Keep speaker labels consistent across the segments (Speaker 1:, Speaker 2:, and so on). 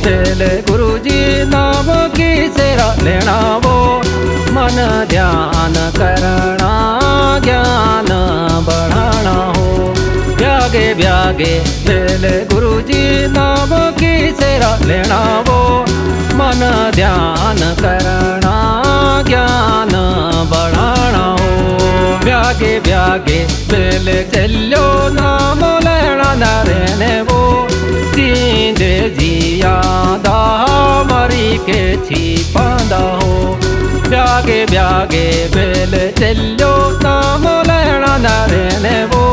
Speaker 1: पहले गुरुजी नाम की सेरा लेना वो मन ध्यान करना ज्ञान बढ़ाना हो। ब्यागे ब्यागे पहले गुरुजी नाम की सेरा लेना वो मन ध्यान करना ज्ञान बढ़ाना हो। ब्यागे ब्यागे पहले चलो नाम लेना न रहने वो जींदे जिया दा मरी के छिपांदा हो। ब्यागे ब्यागे पहले चलो नाम लेना न रहने वो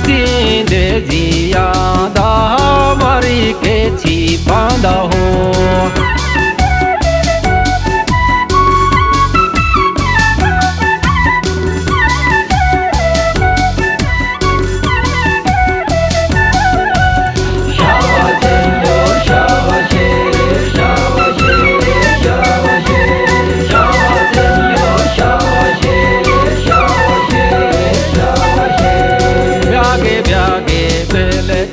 Speaker 1: जींदे जिया दा मरी के छिपांदा हो।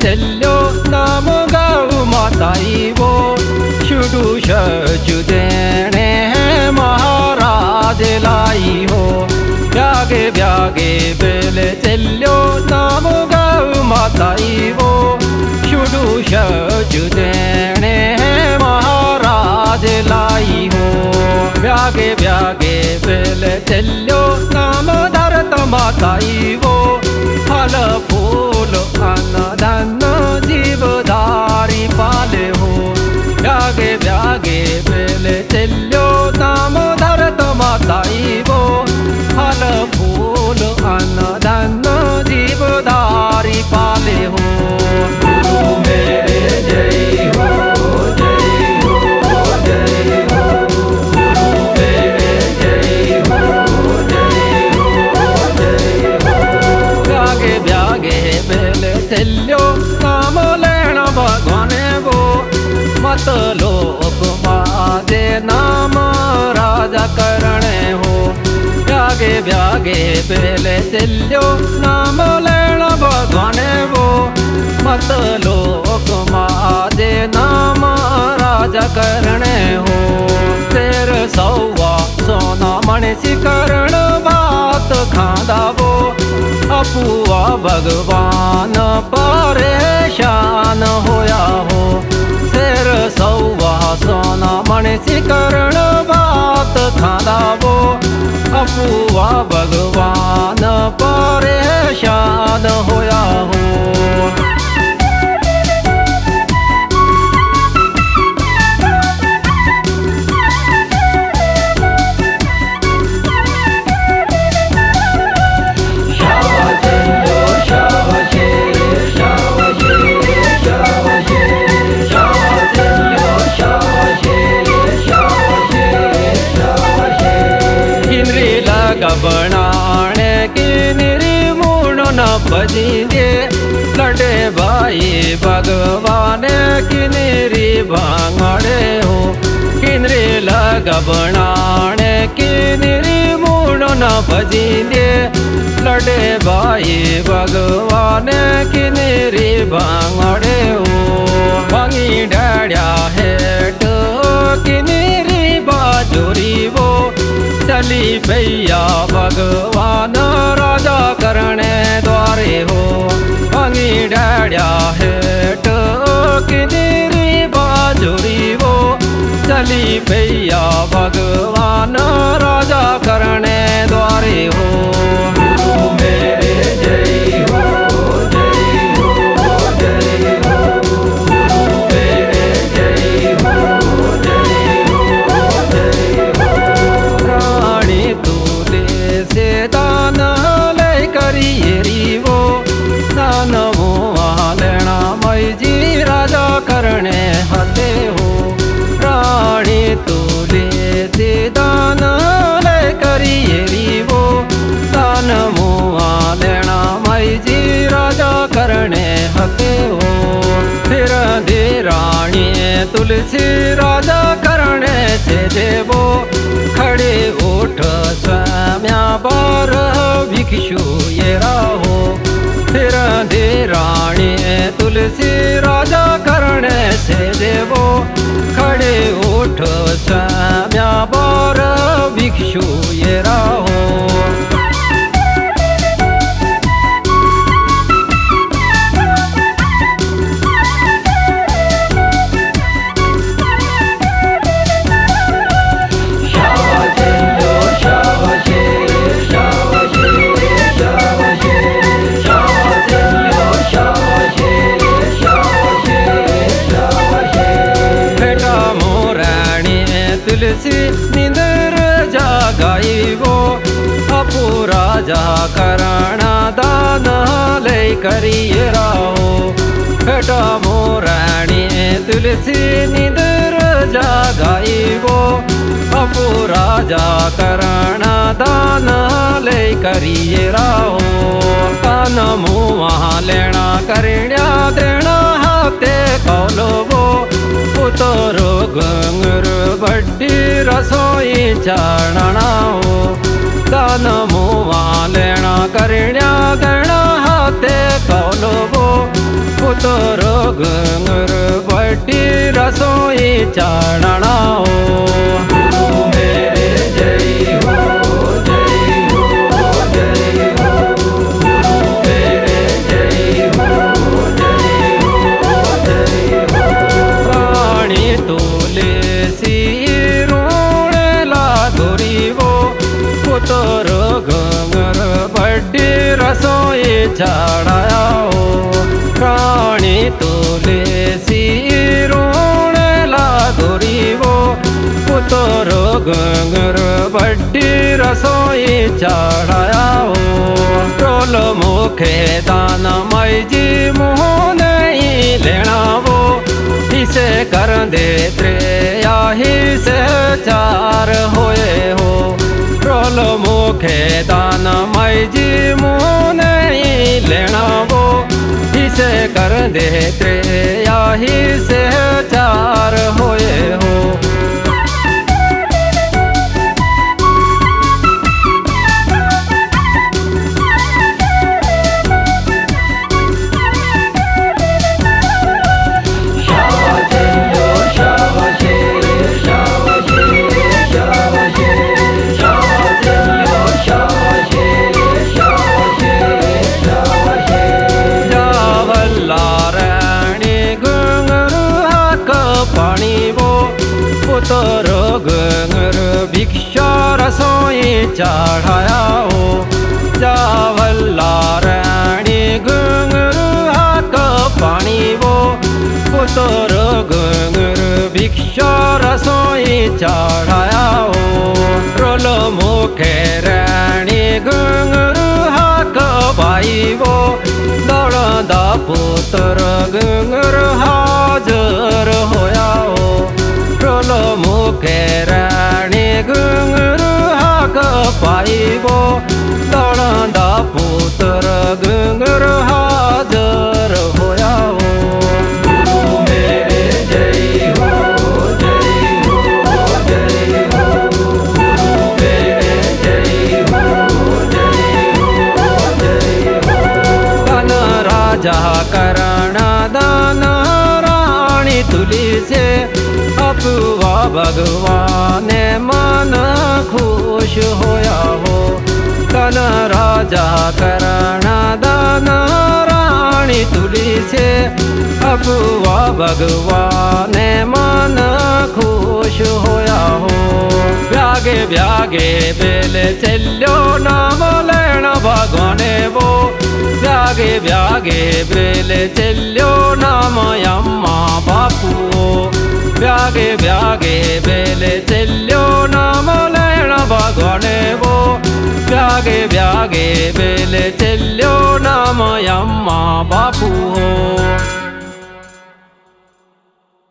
Speaker 1: चलो नाम गाऊ माताई वो शुडू शजु देने हैं महाराज लाई हो। ब्यागे ब्यागे बेले चलो नाम गाऊ माताई वो शुडू शजु देने हैं महाराज लाई हो। ब्यागे ब्यागे बेले चलो नाम धरत माताई वो फल फूल अन्नदान जीवधारी पाले हो। ब्यागे ब्यागे पहले चलो नाम धरत माताई वो फल फूल अन्नदान जीवधारी पाले हो। गुरु मेरे जय हो जय हो जय हो। गुरु मेरे जय हो जय हो जय हो। ब्यागे ब्यागे पहले चलो नाम लेना भगवाने वो मत लोक मादे नाम राजा करने हो। ब्यागे ब्यागे पहले चलो नाम लेना भगवाने वो मत लोक मादे नाम राजा करने हो। तेर सौवा सोना मणि करण बात खांदा वो अपुआ भगवान परेशान होया हो। सिर सौवा सोना मणि करण बात खांदा वो अपुआ भगवान परेशान होया हो। बनाने की निर्मूल न बजिए लड़े भाई भगवान की निरी भांगड़े हो। किनरे लग बनाने की निर्मूल न बजिए लड़े भाई भगवान की निरी भांगड़े हो। भांगी डाड़िया हेट की निरी बाजोरी वो चली भैया भगवान राजा करने द्वारे हो। भांगी डाड़िया हेट किनीरी बाजुरी वो चली भैया भगवान राजा करने द्वारे हो। गुरु मेरे जय हो जय हो जय हो। गुरु मेरे जय हो जय हो जय हो। रानी तूले से दान ले करिए वो दान वो लेना मई जी राजा करने हते हो। रानी तूले से दान ले करिए वो दान मुआ लेना मई जी राजा करने हते हो। फिर दे रानी तुलसी राजा करने से देवो खड़े उठ स्वाम्या बार भिक्षु ये राहो। फिर दे रानी तुलसी राजा करने से देव वो खड़े उठ स्वाम्या बर भिक्षु ये राहो तुलसी निंदर जागाई वो अपू राजा करणा दान ले करिए राहो बेटा मोराणी तुलसी निंदर जागाई वो अपू राजा करणा दान ले करिए राहो कान मुँह लेना करिया देना हाथे कौलो वो पुतरो गंगर बड्डी रसोई चाणनाओ दान मुँह लेना करिया देना हाथे कौलो वो पुतरो गंगर बड्डी रसोई चाणनाओ मेरे जय हो पुतर गंगर बड्डी रसोई चढ़ाओ प्राणी तुलसी रोण लागोरी वो पुतर गंगर बड्डी रसोई चढ़ाओ टोल मुखे दान मई जी मुँह नहीं लेना वो इसे कर दे त्रेया ही से चार होए हो रोल मुखे दान मई जी मुँह नहीं लेना वो इसे कर दे त्रेया ही से चार होए हो पुतर गंगर भिक्षा रसोई चढ़ाया हो जावल्ला रानी गंगर हाक पानी वो पुतर गंगर भिक्षा रसोई चढ़ाया हो रोल मुखे रानी गंगर हाक भाई वो दौड़ा पुतर गंगर हाजर होया हो रोल मुखे रानी गंगर हाक पाई वो दौड़ा पुत्र गंगर हाजर होया हो मेरे जय हो जय हो जय हो मेरे जय हो जय हो जय हो कन राजा करणा दान रानी तुलसी अपुआ भगवान मन खुश होया हो कन राजा करणा दान रानी तुलसी अपुआ भगवान मन खुश होया हो ब्यागे ब्यागे बेले चलो नाम लेना भगवान वो ब्यागे ब्यागे बेले चलो नाम अम्मा बापू ब्यागे ब्यागे बेले चलो नाम लेना भगवान वो ब्यागे ब्यागे बेले चलो नाम अम्मा बापू